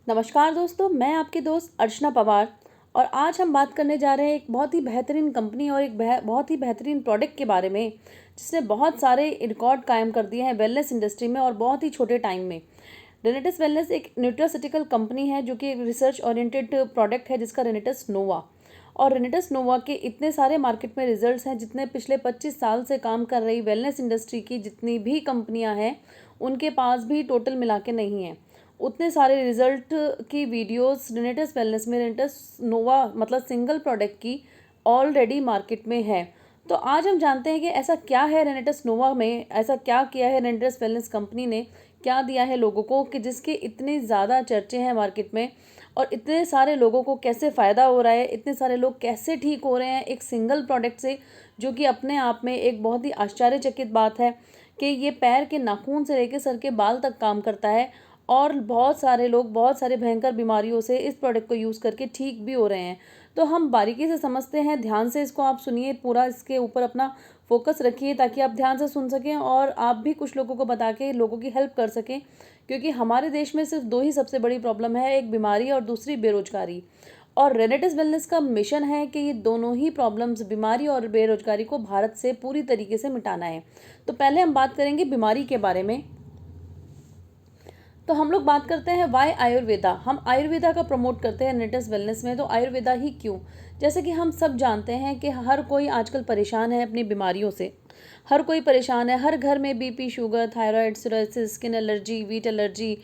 नमस्कार दोस्तों, मैं आपकी दोस्त अर्चना पवार। और आज हम बात करने जा रहे हैं एक बहुत ही बेहतरीन कंपनी और एक बहुत ही बेहतरीन प्रोडक्ट के बारे में, जिसने बहुत सारे रिकॉर्ड कायम कर दिए हैं वेलनेस इंडस्ट्री में और बहुत ही छोटे टाइम में। रेनेटस वेलनेस एक न्यूट्रास्यूटिकल कंपनी है जो कि एक रिसर्च ओरिएंटेड प्रोडक्ट है जिसका रेनेटस नोवा। और रेनेटस नोवा के इतने सारे मार्केट में रिजल्ट्स हैं, जितने पिछले 25 साल से काम कर रही वेलनेस इंडस्ट्री की जितनी भी कंपनियां हैं उनके पास भी टोटल मिला के नहीं है। उतने सारे रिजल्ट की वीडियोस रेनेटस वेलनेस में, रेनेटस नोवा मतलब सिंगल प्रोडक्ट की ऑलरेडी मार्केट में है। तो आज हम जानते हैं कि ऐसा क्या है रेनेटस नोवा में, ऐसा क्या किया है रेनेटस वेलनेस कंपनी ने, क्या दिया है लोगों को कि जिसके इतने ज़्यादा चर्चे हैं मार्केट में, और इतने सारे लोगों को कैसे फ़ायदा हो रहा है, इतने सारे लोग कैसे ठीक हो रहे हैं एक सिंगल प्रोडक्ट से, जो कि अपने आप में एक बहुत ही आश्चर्यचकित बात है कि ये पैर के नाखून से लेकर सर के बाल तक काम करता है। और बहुत सारे लोग बहुत सारे भयंकर बीमारियों से इस प्रोडक्ट को यूज़ करके ठीक भी हो रहे हैं। तो हम बारीकी से समझते हैं, ध्यान से इसको आप सुनिए, पूरा इसके ऊपर अपना फोकस रखिए ताकि आप ध्यान से सुन सकें और आप भी कुछ लोगों को बता के लोगों की हेल्प कर सकें। क्योंकि हमारे देश में सिर्फ दो ही सबसे बड़ी प्रॉब्लम है, एक बीमारी और दूसरी बेरोजगारी। और रेनेटिस वेलनेस का मिशन है कि ये दोनों ही प्रॉब्लम्स, बीमारी और बेरोजगारी को भारत से पूरी तरीके से मिटाना है। तो पहले हम बात करेंगे बीमारी के बारे में। तो हम लोग बात करते हैं वाई आयुर्वेदा। हम आयुर्वेदा का प्रमोट करते हैं रेनेटस वेलनेस में, तो आयुर्वेदा ही क्यों? जैसे कि हम सब जानते हैं कि हर कोई आजकल परेशान है अपनी बीमारियों से। हर कोई परेशान है, हर घर में BP, sugar, thyroid, psoriasis, skin allergy, wheat allergy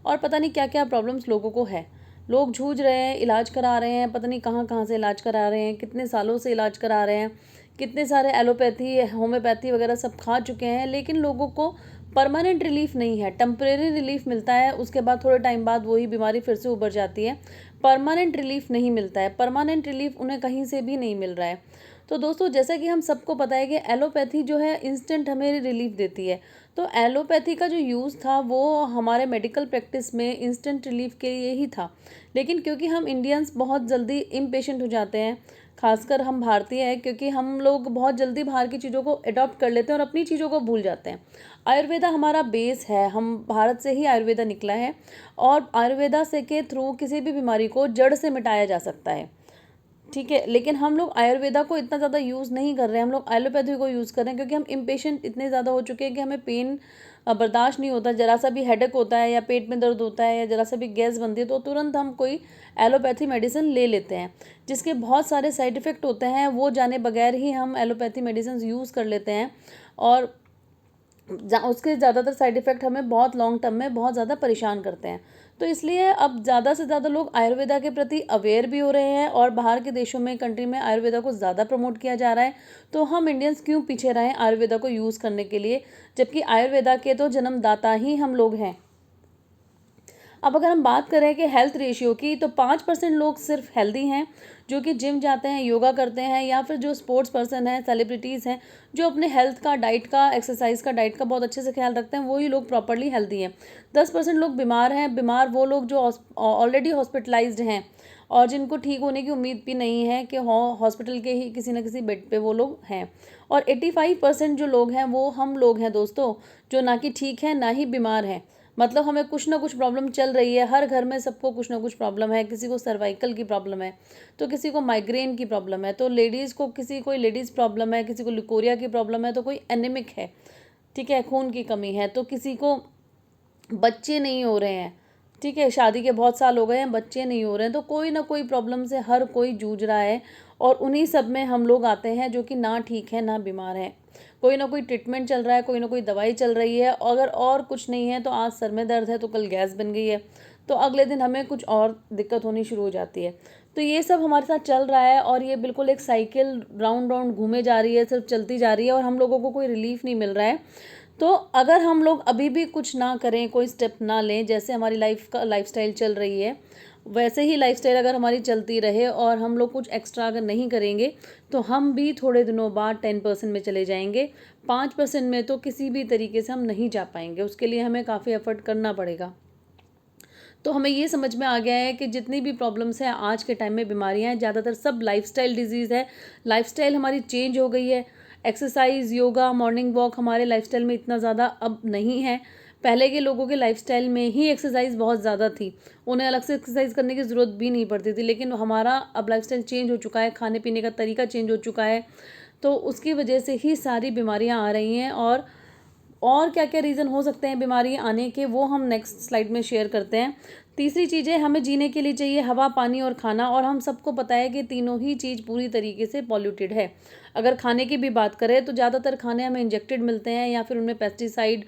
और पता नहीं क्या क्या प्रॉब्लम्स लोगों को है। लोग जूझ रहे हैं, इलाज करा रहे हैं, पता नहीं कहाँ कहाँ से इलाज करा रहे हैं, कितने सालों से इलाज करा रहे हैं, कितने सारे एलोपैथी, होम्योपैथी वगैरह सब खा चुके हैं, लेकिन लोगों को परमानेंट रिलीफ नहीं है। टेम्परेरी रिलीफ मिलता है, उसके बाद थोड़े टाइम बाद वही बीमारी फिर से उभर जाती है। परमानेंट रिलीफ नहीं मिलता है, परमानेंट रिलीफ उन्हें कहीं से भी नहीं मिल रहा है। तो दोस्तों, जैसा कि हम सबको पता है कि एलोपैथी जो है इंस्टेंट हमें रिलीफ देती है। तो एलोपैथी का जो यूज़ था वो हमारे मेडिकल प्रैक्टिस में इंस्टेंट रिलीफ के लिए ही था। लेकिन क्योंकि हम इंडियंस बहुत जल्दी इम्पेशेंट हो जाते हैं, खासकर हम भारतीय हैं, क्योंकि हम लोग बहुत जल्दी बाहर की चीज़ों को अडॉप्ट कर लेते हैं और अपनी चीज़ों को भूल जाते हैं। आयुर्वेदा हमारा बेस है, हम भारत से ही आयुर्वेदा निकला है और आयुर्वेदा से के थ्रू किसी भी बीमारी को जड़ से मिटाया जा सकता है। ठीक है, लेकिन हम लोग आयुर्वेदा को इतना ज़्यादा यूज़ नहीं कर रहे हैं, हम लोग एलोपैथी को यूज़ कर रहे हैं क्योंकि हम इम्पेशेंट इतने ज़्यादा हो चुके हैं कि हमें पेन बर्दाश्त नहीं होता। ज़रा सा भी हेडेक होता है या पेट में दर्द होता है या ज़रा सा भी गैस बनती है तो तुरंत हम कोई एलोपैथी मेडिसिन ले लेते हैं, जिसके बहुत सारे साइड इफ़ेक्ट होते हैं। वो जाने बगैर ही हम एलोपैथी मेडिसिन यूज़ कर लेते हैं और उसके ज़्यादातर साइड इफ़ेक्ट हमें बहुत लॉन्ग टर्म में बहुत ज़्यादा परेशान करते हैं। तो इसलिए अब ज़्यादा से ज़्यादा लोग आयुर्वेदा के प्रति अवेयर भी हो रहे हैं और बाहर के देशों में, कंट्री में आयुर्वेदा को ज़्यादा प्रमोट किया जा रहा है। तो हम इंडियंस क्यों पीछे रहें आयुर्वेदा को यूज़ करने के लिए, जबकि आयुर्वेदा के तो जन्मदाता ही हम लोग हैं। अब अगर हम बात करें कि हेल्थ रेशियो की, तो 5% लोग सिर्फ हेल्दी हैं, जो कि जिम जाते हैं, योगा करते हैं, या फिर जो स्पोर्ट्स पर्सन हैं, सेलिब्रिटीज़ हैं, जो अपने हेल्थ का, डाइट का, एक्सरसाइज का, डाइट का बहुत अच्छे से ख्याल रखते हैं, वही लोग प्रॉपरली हेल्दी हैं। 10% लोग बीमार हैं। बीमार वो लोग जो ऑलरेडी हॉस्पिटलाइज्ड हैं और जिनको ठीक होने की उम्मीद भी नहीं है कि हॉस्पिटल के ही किसी न किसी बेड पे वो लोग हैं। और 85% जो लोग हैं वो हम लोग हैं दोस्तों, जो ना कि ठीक है ना ही बीमार हैं। मतलब हमें कुछ ना कुछ प्रॉब्लम चल रही है, हर घर में सबको कुछ ना कुछ प्रॉब्लम है। किसी को सर्वाइकल की प्रॉब्लम है, तो किसी को माइग्रेन की प्रॉब्लम है, तो लेडीज़ को कोई लेडीज़ प्रॉब्लम है, किसी को लिकोरिया की प्रॉब्लम है, तो कोई एनीमिक है, ठीक है, खून की कमी है, तो किसी को बच्चे नहीं हो रहे हैं, ठीक है, शादी के बहुत साल हो गए हैं, बच्चे नहीं हो रहे हैं। तो कोई ना कोई प्रॉब्लम से हर कोई जूझ रहा है और उन्हीं सब में हम लोग आते हैं जो कि ना ठीक है ना बीमार है। कोई ना कोई ट्रीटमेंट चल रहा है, कोई ना कोई दवाई चल रही है। अगर और कुछ नहीं है तो आज सर में दर्द है तो कल गैस बन गई है, तो अगले दिन हमें कुछ और दिक्कत होनी शुरू हो जाती है। तो ये सब हमारे साथ चल रहा है और ये बिल्कुल एक साइकिल राउंड राउंड घूमे जा रही है, सिर्फ चलती जा रही है और हम लोगों को कोई रिलीफ नहीं मिल रहा है। तो अगर हम लोग अभी भी कुछ ना करें, कोई स्टेप ना लें, जैसे हमारी लाइफस्टाइल चल रही है वैसे ही लाइफस्टाइल अगर हमारी चलती रहे और हम लोग कुछ एक्स्ट्रा अगर नहीं करेंगे, तो हम भी थोड़े दिनों बाद 10% में चले जाएंगे। 5% में तो किसी भी तरीके से हम नहीं जा पाएंगे, उसके लिए हमें काफ़ी एफर्ट करना पड़ेगा। तो हमें ये समझ में आ गया है कि जितनी भी प्रॉब्लम्स हैं आज के टाइम में, बीमारियां हैं, ज़्यादातर सब लाइफस्टाइल डिजीज़ है। लाइफस्टाइल हमारी चेंज हो गई है। एक्सरसाइज, योगा, मॉर्निंग वॉक हमारे लाइफस्टाइल में इतना ज़्यादा अब नहीं है। पहले के लोगों के लाइफस्टाइल में ही एक्सरसाइज बहुत ज़्यादा थी, उन्हें अलग से एक्सरसाइज करने की ज़रूरत भी नहीं पड़ती थी। लेकिन हमारा अब लाइफस्टाइल चेंज हो चुका है, खाने पीने का तरीका चेंज हो चुका है, तो उसकी वजह से ही सारी बीमारियां आ रही हैं। और क्या क्या रीज़न हो सकते हैं बीमारी आने के, वो हम नेक्स्ट स्लाइड में शेयर करते हैं। तीसरी चीज़ है, हमें जीने के लिए चाहिए हवा, पानी और खाना, और हम सबको पता है कि तीनों ही चीज़ पूरी तरीके से पॉल्यूटेड है। अगर खाने की भी बात करें तो ज़्यादातर खाने हमें इंजेक्टेड मिलते हैं, या फिर उनमें पेस्टिसाइड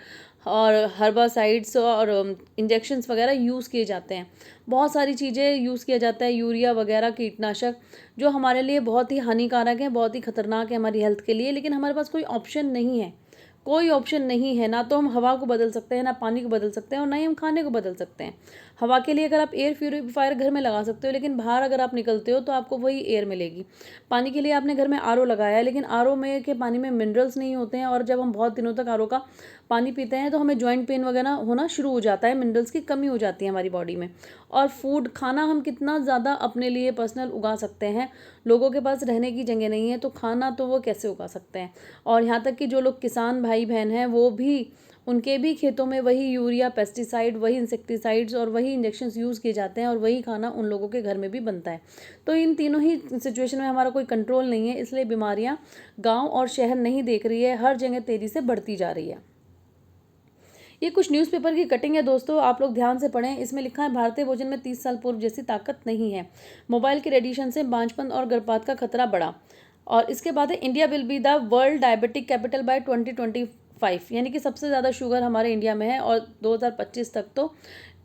और हर्बासाइड्स और इंजेक्शंस वगैरह यूज़ किए जाते हैं। बहुत सारी चीज़ें यूज़ किया जाता है, यूरिया वगैरह कीटनाशक, जो हमारे लिए बहुत ही हानिकारक है, बहुत ही खतरनाक है हमारी हेल्थ के लिए। लेकिन हमारे पास कोई ऑप्शन नहीं है, कोई ऑप्शन नहीं है। ना तो हम हवा को बदल सकते हैं, ना पानी को बदल सकते हैं, और ना ही हम खाने को बदल सकते हैं। हवा के लिए अगर आप एयर प्यूरीफायर घर में लगा सकते हो, लेकिन बाहर अगर आप निकलते हो तो आपको वही एयर मिलेगी। पानी के लिए आपने घर में आरओ लगाया है, लेकिन आरओ में के पानी में मिनरल्स नहीं होते हैं, और जब हम बहुत दिनों तक आरओ का पानी पीते हैं तो हमें जॉइंट पेन वगैरह होना शुरू हो जाता है, मिनरल्स की कमी हो जाती है हमारी बॉडी में। और फूड खाना हम कितना ज़्यादा अपने लिए पर्सनल उगा सकते हैं, लोगों के पास रहने की जगह नहीं है तो खाना तो वो कैसे उगा सकते हैं। और यहाँ तक कि जो लोग किसान भाई बहन हैं, वो भी, उनके भी खेतों में वही यूरिया, पेस्टिसाइड, वही इंसेक्टिसाइड्स और वही इंजेक्शंस यूज़ किए जाते हैं, और वही खाना उन लोगों के घर में भी बनता है। तो इन तीनों ही सिचुएशन में हमारा कोई कंट्रोल नहीं है, इसलिए बीमारियां गांव और शहर नहीं देख रही है, हर जगह तेज़ी से बढ़ती जा रही है। ये कुछ न्यूज़पेपर की कटिंग है दोस्तों, आप लोग ध्यान से पढ़ें। इसमें लिखा है, भारतीय भोजन में 30 साल पूर्व जैसी ताकत नहीं है, मोबाइल के रेडिएशन से बांझपन और गर्भपात का खतरा बढ़ा। और इसके बाद है, India will be the world diabetic capital by 2025, यानी कि सबसे ज़्यादा शुगर हमारे इंडिया में है, और 2025 तक तो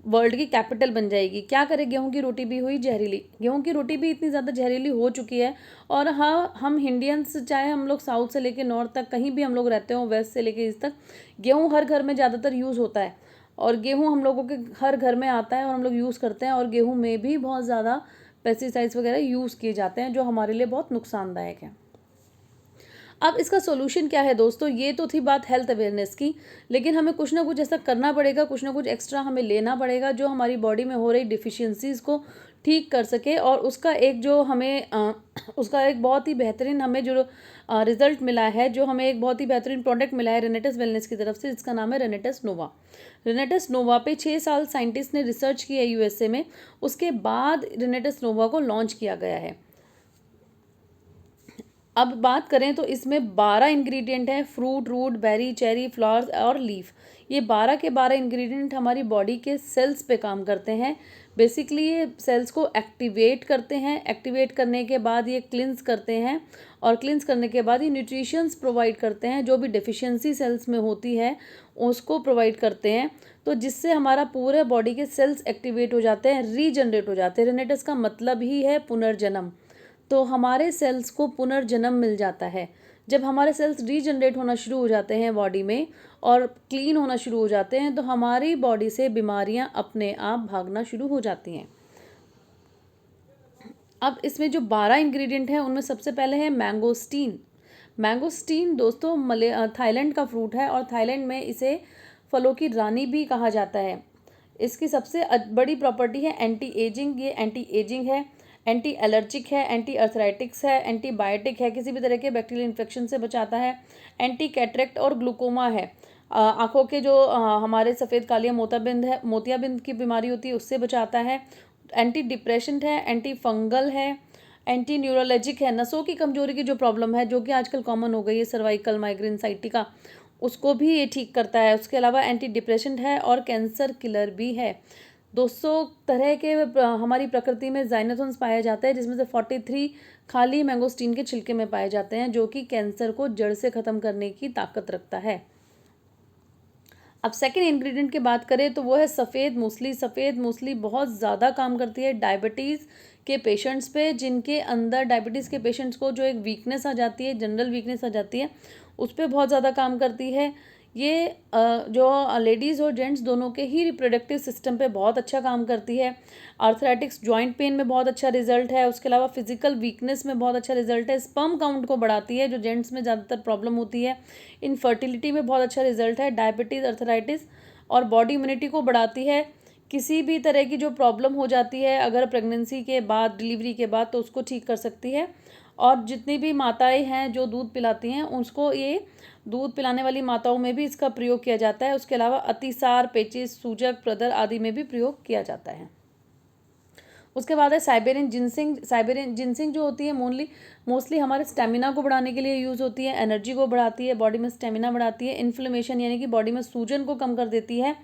वर्ल्ड की कैपिटल बन जाएगी। क्या करें, गेहूं की रोटी भी हुई जहरीली, गेहूं की रोटी भी इतनी ज़्यादा जहरीली हो चुकी है। और हाँ, हम इंडियंस, चाहे हम लोग साउथ से लेके नॉर्थ तक कहीं भी हम लोग रहते हो, वेस्ट से लेके ईस्ट तक, गेहूं हर घर में ज़्यादातर यूज़ होता है, और गेहूं हम लोगों के हर घर में आता है और हम लोग यूज़ करते हैं। और गेहूं में भी बहुत ज़्यादा पेस्टिसाइड्स वगैरह यूज़ किए जाते हैं, जो हमारे लिए बहुत नुकसानदायक है। अब इसका सॉल्यूशन क्या है दोस्तों, ये तो थी बात हेल्थ अवेयरनेस की, लेकिन हमें कुछ ना कुछ ऐसा करना पड़ेगा, कुछ ना कुछ एक्स्ट्रा हमें लेना पड़ेगा, जो हमारी बॉडी में हो रही डिफिशियंसीज़ को ठीक कर सके। और उसका एक जो हमें उसका एक बहुत ही बेहतरीन हमें जो रिजल्ट मिला है, जो हमें एक बहुत ही बेहतरीन प्रोडक्ट मिला है रेनेटस वेलनेस की तरफ से, जिसका नाम है रेनेटस नोवा। रेनेटस नोवा पे 6 साल साइंटिस्ट ने रिसर्च की है यूएसए में, उसके बाद रेनेटस नोवा को लॉन्च किया गया है। अब बात करें तो इसमें 12 इंग्रेडिएंट हैं, fruit, root, berry, cherry, flowers और लीफ। ये 12 के 12 इंग्रेडिएंट हमारी बॉडी के सेल्स पे काम करते हैं। बेसिकली ये सेल्स को एक्टिवेट करते हैं, एक्टिवेट करने के बाद ये क्लिंस करते हैं, और क्लिंस करने के बाद ये न्यूट्रिशंस प्रोवाइड करते हैं, जो भी डेफिशिएंसी सेल्स में होती है उसको प्रोवाइड करते हैं। तो जिससे हमारा पूरे बॉडी के सेल्स एक्टिवेट हो जाते हैं, रीजनरेट हो जाते हैं। रेनेटस का मतलब ही है पुनर्जन्म, तो हमारे सेल्स को पुनर्जन्म मिल जाता है। जब हमारे सेल्स रीजनरेट होना शुरू हो जाते हैं बॉडी में, और क्लीन होना शुरू हो जाते हैं, तो हमारी बॉडी से बीमारियां अपने आप भागना शुरू हो जाती हैं। अब इसमें जो 12 इंग्रेडिएंट हैं, उनमें सबसे पहले है मैंगोस्टीन। मैंगोस्टीन दोस्तों थाईलैंड का फ्रूट है, और थाईलैंड में इसे फलों की रानी भी कहा जाता है। इसकी सबसे बड़ी प्रॉपर्टी है एंटी एजिंग। ये एंटी एजिंग है, एंटी एलर्जिक है, एंटी अर्थराइटिक्स है, एंटीबायोटिक है, किसी भी तरह के बैक्टीरियल इन्फेक्शन से बचाता है, एंटी कैटरेक्ट और ग्लूकोमा है, आँखों के जो हमारे सफ़ेद कालिया मोतियाबिंद की बीमारी होती है उससे बचाता है, एंटी डिप्रेशन है, एंटी फंगल है, एंटी न्यूरोलॉजिक है, नसों की कमजोरी की जो प्रॉब्लम है, जो कि आजकल कॉमन हो गई है, सर्वाइकल माइग्रेन साइटिका, उसको भी ये ठीक करता है। उसके अलावा एंटी डिप्रेशन है, और कैंसर किलर भी है। 200 तरह के हमारी प्रकृति में जाइनेथॉन्स पाए जाते हैं, जिसमें से 43 खाली मैंगोस्टीन के छिलके में पाए जाते हैं, जो कि कैंसर को जड़ से ख़त्म करने की ताकत रखता है। अब सेकेंड इंग्रेडिएंट की बात करें तो वो है सफ़ेद मूसली। सफ़ेद मूसली बहुत ज़्यादा काम करती है डायबिटीज़ के पेशेंट्स पे, जिनके अंदर डायबिटीज़ के पेशेंट्स को जो एक वीकनेस आ जाती है, जनरल वीकनेस आ जाती है, उस पर बहुत ज़्यादा काम करती है। ये जो लेडीज़ और जेंट्स दोनों के ही रिप्रोडक्टिव सिस्टम पे बहुत अच्छा काम करती है। आर्थराइटिक्स, जॉइंट पेन में बहुत अच्छा रिजल्ट है। उसके अलावा फिजिकल वीकनेस में बहुत अच्छा रिजल्ट है। स्पर्म काउंट को बढ़ाती है, जो जेंट्स में ज़्यादातर प्रॉब्लम होती है। इनफर्टिलिटी में बहुत अच्छा रिजल्ट है। डायबिटीज़, अर्थराइटिस और बॉडी इम्यूनिटी को बढ़ाती है। किसी भी तरह की जो प्रॉब्लम हो जाती है अगर प्रेगनेंसी के बाद, डिलीवरी के बाद, तो उसको ठीक कर सकती है। और जितनी भी माताएं हैं जो दूध पिलाती हैं, उसको ये दूध पिलाने वाली माताओं में भी इसका प्रयोग किया जाता है। उसके अलावा अतिसार, पेचिश, सूजक, प्रदर आदि में भी प्रयोग किया जाता है। उसके बाद है साइबेरियन जिनसिंग। साइबेरियन जिनसिंग जो होती है मोस्टली हमारे स्टेमिना को बढ़ाने के लिए यूज़ होती है, एनर्जी को बढ़ाती है, बॉडी में स्टेमिना बढ़ाती है, इन्फ्लेमेशन यानी कि बॉडी में सूजन को कम कर देती है।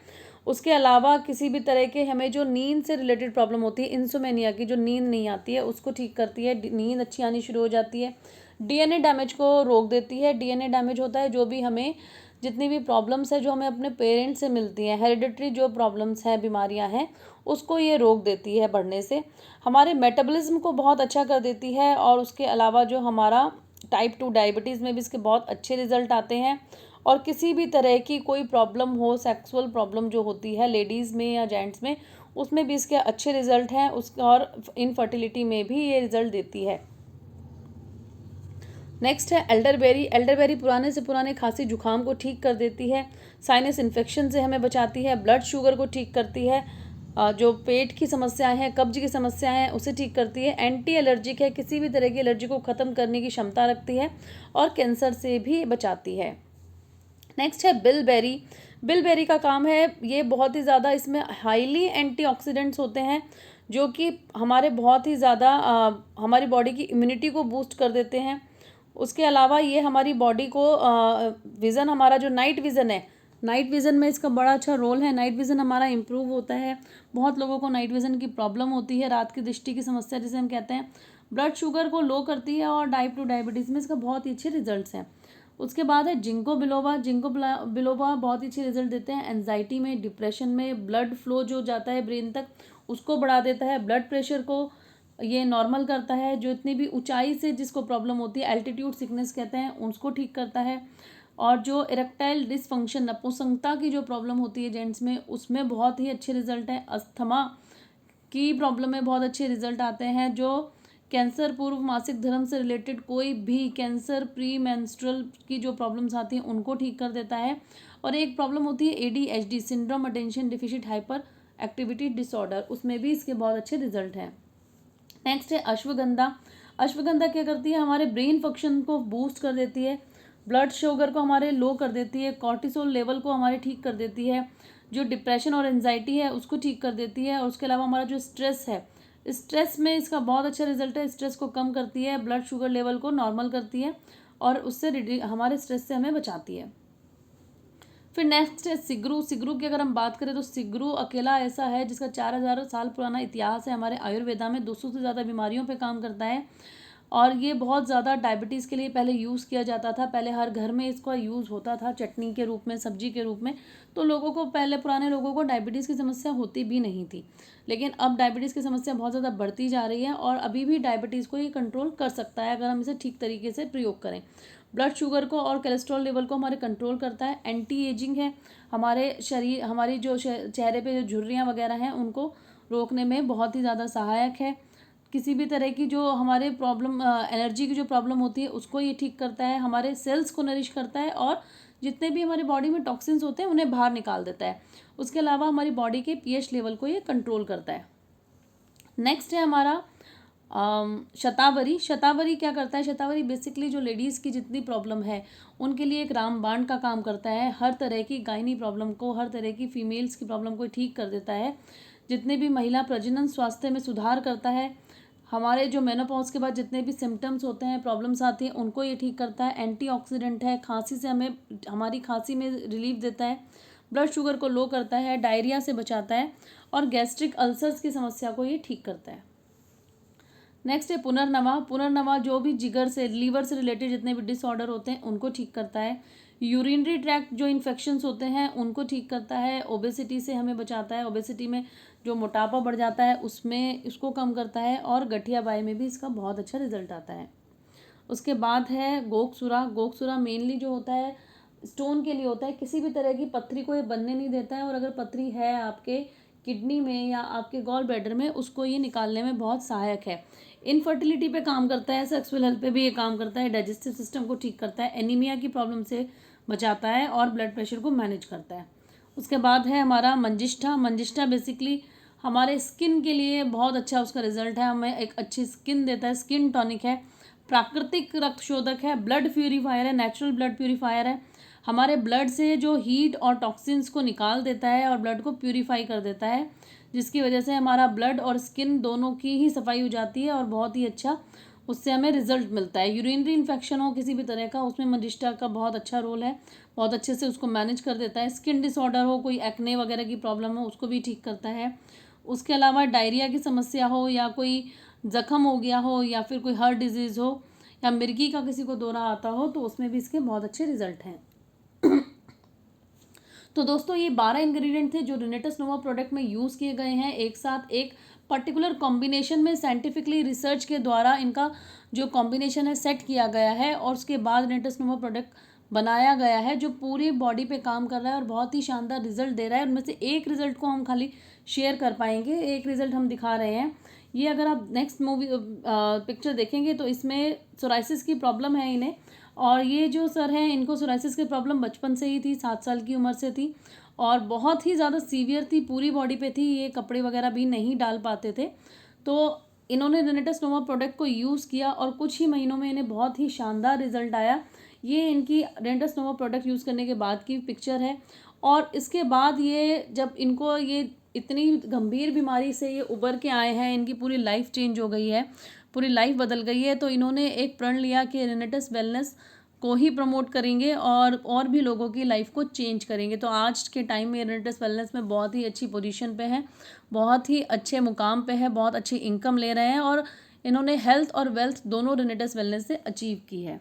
उसके अलावा किसी भी तरह के हमें जो नींद से रिलेटेड प्रॉब्लम होती है, इंसोमेनिया की, जो नींद नहीं आती है, उसको ठीक करती है, नींद अच्छी आनी शुरू हो जाती है। डीएनए डैमेज को रोक देती है। डीएनए डैमेज होता है जो भी हमें जितनी भी प्रॉब्लम्स है जो हमें अपने पेरेंट्स से मिलती हैं, हेरिडिटरी जो प्रॉब्लम्स हैं, बीमारियां हैं, उसको ये रोक देती है बढ़ने से। हमारे मेटाबॉलिज्म को बहुत अच्छा कर देती है। और उसके अलावा जो हमारा टाइप 2 डायबिटीज़ में भी इसके बहुत अच्छे रिजल्ट आते हैं। और किसी भी तरह की कोई प्रॉब्लम हो, सेक्सुअल प्रॉब्लम जो होती है लेडीज़ में या जेंट्स में, उसमें भी इसके अच्छे रिजल्ट हैं। और इनफर्टिलिटी में भी ये रिजल्ट देती है। नेक्स्ट है एल्डरबेरी। एल्डरबेरी पुराने से पुराने खांसी जुकाम को ठीक कर देती है, साइनस इन्फेक्शन से हमें बचाती है, ब्लड शुगर को ठीक करती है, जो पेट की समस्याएं हैं, कब्ज की समस्याएं हैं, उसे ठीक करती है, एंटी एलर्जिक है, किसी भी तरह की एलर्जी को ख़त्म करने की क्षमता रखती है और कैंसर से भी बचाती है। नेक्स्ट है बिलबेरी। बिलबेरी का काम है, ये बहुत ही ज़्यादा इसमें हाईली एंटीऑक्सीडेंट्स होते हैं जो कि हमारे बहुत ही ज़्यादा हमारी बॉडी की इम्यूनिटी को बूस्ट कर देते हैं। उसके अलावा ये हमारी बॉडी को विज़न, हमारा जो नाइट विज़न है, नाइट विज़न में इसका बड़ा अच्छा रोल है। नाइट विज़न हमारा इम्प्रूव होता है। बहुत लोगों को नाइट विज़न की प्रॉब्लम होती है, रात की दृष्टि की समस्या जिसे हम कहते हैं। ब्लड शुगर को लो करती है और टाइप 2 डायबिटीज़ में इसका बहुत ही अच्छे रिजल्ट्स हैं। उसके बाद है जिंको बिलोबा। जिंको बिलोबा बहुत ही अच्छे रिजल्ट देते हैं एंजाइटी में, डिप्रेशन में। ब्लड फ्लो जो जाता है ब्रेन तक उसको बढ़ा देता है, ब्लड प्रेशर को ये नॉर्मल करता है, जो इतनी भी ऊंचाई से जिसको प्रॉब्लम होती है, एल्टीट्यूड सिकनेस कहते हैं, उसको ठीक करता है। और जो इरेक्टाइल डिसफंक्शन, नपुंसकता की जो प्रॉब्लम होती है जेंट्स में, उसमें बहुत ही अच्छे रिजल्ट हैं। अस्थमा की प्रॉब्लम में बहुत अच्छे रिजल्ट आते हैं। जो कैंसर पूर्व मासिक धर्म से रिलेटेड कोई भी कैंसर, प्री मेंस्ट्रुअल की जो प्रॉब्लम्स आती हैं उनको ठीक कर देता है। और एक प्रॉब्लम होती है ADHD, syndrome attention deficit hyper activity disorder, उसमें भी इसके बहुत अच्छे रिजल्ट हैं। नेक्स्ट है अश्वगंधा। अश्वगंधा क्या करती है, हमारे ब्रेन फंक्शन को बूस्ट कर देती है, ब्लड शुगर को हमारे लो कर देती है, कॉर्टिसोल लेवल को हमारे ठीक कर देती है, जो डिप्रेशन और एंजाइटी है उसको ठीक कर देती है। और उसके अलावा हमारा जो स्ट्रेस है, स्ट्रेस में इसका बहुत अच्छा रिजल्ट है, स्ट्रेस को कम करती है, ब्लड शुगर लेवल को नॉर्मल करती है और उससे हमारे स्ट्रेस से हमें बचाती है। फिर नेक्स्ट है सिगरू। सिगरू की अगर हम बात करें तो सिगरू अकेला ऐसा है जिसका 4000 साल पुराना इतिहास है। हमारे आयुर्वेदा में 200 से ज़्यादा बीमारियों पे काम करता है और ये बहुत ज़्यादा डायबिटीज़ के लिए पहले यूज़ किया जाता था। पहले हर घर में इसका यूज़ होता था, चटनी के रूप में, सब्जी के रूप में। तो लोगों को, पहले पुराने लोगों को डायबिटीज़ की समस्या होती भी नहीं थी, लेकिन अब डायबिटीज़ की समस्या बहुत ज़्यादा बढ़ती जा रही है और अभी भी डायबिटीज़ को ये कंट्रोल कर सकता है अगर हम इसे ठीक तरीके से प्रयोग करें। ब्लड शुगर को और कोलेस्ट्रॉल लेवल को हमारे कंट्रोल करता है। एंटी एजिंग है, हमारे शरीर, हमारी जो चेहरे पे जो झुर्रियाँ वगैरह हैं उनको रोकने में बहुत ही ज़्यादा सहायक है। किसी भी तरह की जो हमारे प्रॉब्लम, एनर्जी की जो प्रॉब्लम होती है उसको ये ठीक करता है, हमारे सेल्स को नरिश करता है और जितने भी हमारी बॉडी में टॉक्सिन्स होते हैं उन्हें बाहर निकाल देता है। उसके अलावा हमारी बॉडी के पीएच लेवल को ये कंट्रोल करता है। नेक्स्ट है हमारा शतावरी। शतावरी क्या करता है, शतावरी बेसिकली जो लेडीज़ की जितनी प्रॉब्लम है उनके लिए एक रामबाण का काम करता है। हर तरह की गायनी प्रॉब्लम को, हर तरह की फीमेल्स की प्रॉब्लम को ठीक कर देता है। जितने भी महिला प्रजनन स्वास्थ्य में सुधार करता है। हमारे जो मेनोपॉज के बाद जितने भी सिम्टम्स होते हैं, प्रॉब्लम्स आती हैं, उनको ये ठीक करता है। एंटीऑक्सीडेंट है, खांसी से हमें, हमारी खांसी में रिलीफ देता है, ब्लड शुगर को लो करता है, डायरिया से बचाता है और गैस्ट्रिक अल्सर्स की समस्या को ये ठीक करता है। नेक्स्ट है पुनर्नवा। पुनर्नवा जो भी जिगर से, लीवर से रिलेटेड जितने भी डिसऑर्डर होते हैं उनको ठीक करता है। यूरिनरी ट्रैक्ट जो इन्फेक्शंस होते हैं उनको ठीक करता है। ओबेसिटी से हमें बचाता है, ओबेसिटी में जो मोटापा बढ़ जाता है उसमें इसको कम करता है और गठिया बाई में भी इसका बहुत अच्छा रिजल्ट आता है। उसके बाद है गोकसुरा। गोकसुरा मेनली जो होता है स्टोन के लिए होता है, किसी भी तरह की पथरी को ये बनने नहीं देता है और अगर पथरी है आपके किडनी में या आपके गॉल ब्लैडर में, उसको ये निकालने में बहुत सहायक है। इनफर्टिलिटी पे काम करता है, सेक्सुअल हेल्थ पे भी ये काम करता है, डाइजेस्टिव सिस्टम को ठीक करता है, एनीमिया की प्रॉब्लम से बचाता है और ब्लड प्रेशर को मैनेज करता है। उसके बाद है हमारा मंजिष्ठा। मंजिष्ठा बेसिकली हमारे स्किन के लिए बहुत अच्छा उसका रिजल्ट है, हमें एक अच्छी स्किन देता है, स्किन टॉनिक है, प्राकृतिक रक्त शोधक है, ब्लड प्यूरीफायर है, नेचुरल ब्लड प्यूरीफायर है, हमारे ब्लड से जो हीट और टॉक्सिन्स को निकाल देता है और ब्लड को प्यूरिफाई कर देता है, जिसकी वजह से हमारा ब्लड और स्किन दोनों की ही सफाई हो जाती है और बहुत ही अच्छा उससे हमें रिजल्ट मिलता है। यूरिनरी इन्फेक्शन हो किसी भी तरह का, उसमें मजिस्टा का बहुत अच्छा रोल है, बहुत अच्छे से उसको मैनेज कर देता है। स्किन डिसऑर्डर हो, कोई एक्ने वगैरह की प्रॉब्लम हो, उसको भी ठीक करता है। उसके अलावा डायरिया की समस्या हो या कोई ज़ख़म हो गया हो या फिर कोई हार्ट डिजीज़ हो या मिर्गी का किसी को दौरा आता हो, तो उसमें भी इसके बहुत अच्छे रिजल्ट हैं। तो दोस्तों ये 12 इंग्रेडिएंट थे जो रिनेटस नोवा प्रोडक्ट में यूज़ किए गए हैं, एक साथ एक पर्टिकुलर कॉम्बिनेशन में साइंटिफिकली रिसर्च के द्वारा इनका जो कॉम्बिनेशन है सेट किया गया है और उसके बाद रिनेटस नोवा प्रोडक्ट बनाया गया है जो पूरी बॉडी पे काम कर रहा है और बहुत ही शानदार रिजल्ट दे रहा है। उनमें से एक रिजल्ट को हम खाली शेयर कर पाएंगे, एक रिजल्ट हम दिखा रहे हैं। ये अगर आप नेक्स्ट मूवी पिक्चर देखेंगे तो इसमें सोराइसिस की प्रॉब्लम है इन्हें, और ये जो सर हैं इनको सोराइसिस की प्रॉब्लम बचपन से ही थी, 7 साल की उम्र से थी और बहुत ही ज़्यादा सीवियर थी, पूरी बॉडी पे थी, ये कपड़े वगैरह भी नहीं डाल पाते थे। तो इन्होंने रिनेटस नोवा प्रोडक्ट को यूज़ किया और कुछ ही महीनों में इन्हें बहुत ही शानदार रिजल्ट आया। ये इनकी रिनेटस नोवा प्रोडक्ट यूज़ करने के बाद की पिक्चर है और इसके बाद ये जब इनको ये इतनी गंभीर बीमारी से ये उबर के आए हैं, इनकी पूरी लाइफ चेंज हो गई है, पूरी लाइफ बदल गई है। तो इन्होंने एक प्रण लिया कि रिनेटस वेलनेस को ही प्रमोट करेंगे और भी लोगों की लाइफ को चेंज करेंगे। तो आज के टाइम में रिनेटस वेलनेस में बहुत ही अच्छी पोजीशन पे है, बहुत ही अच्छे मुकाम पे है, बहुत अच्छी इनकम ले रहे हैं और इन्होंने हेल्थ और वेल्थ दोनों रिनेटस वेलनेस से अचीव की है।